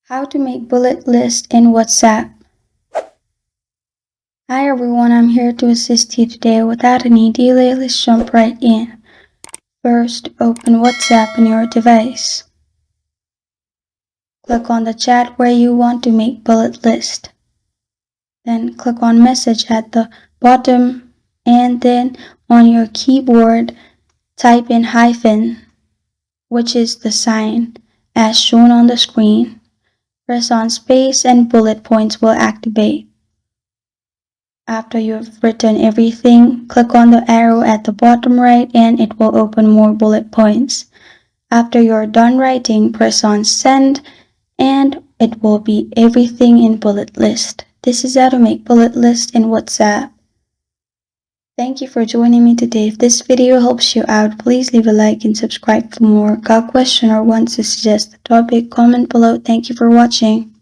How to make bullet list in WhatsApp. Hi everyone, I'm here to assist you today. Without any delay, let's jump right in. First, open WhatsApp on your device. Click on the chat where you want to make bullet list. Then click on message at the bottom, and then on your keyboard, type in hyphen, which is the sign as shown on the screen. Press on space and bullet points will activate. After you've written everything, click on the arrow at the bottom right and it will open more bullet points. After you're done writing, press on send and it will be everything in bullet list. This is how to make bullet list in WhatsApp. Thank you for joining me today. If this video helps you out, please leave a like and subscribe for more. Got a question or want to suggest a topic? Comment below. Thank you for watching.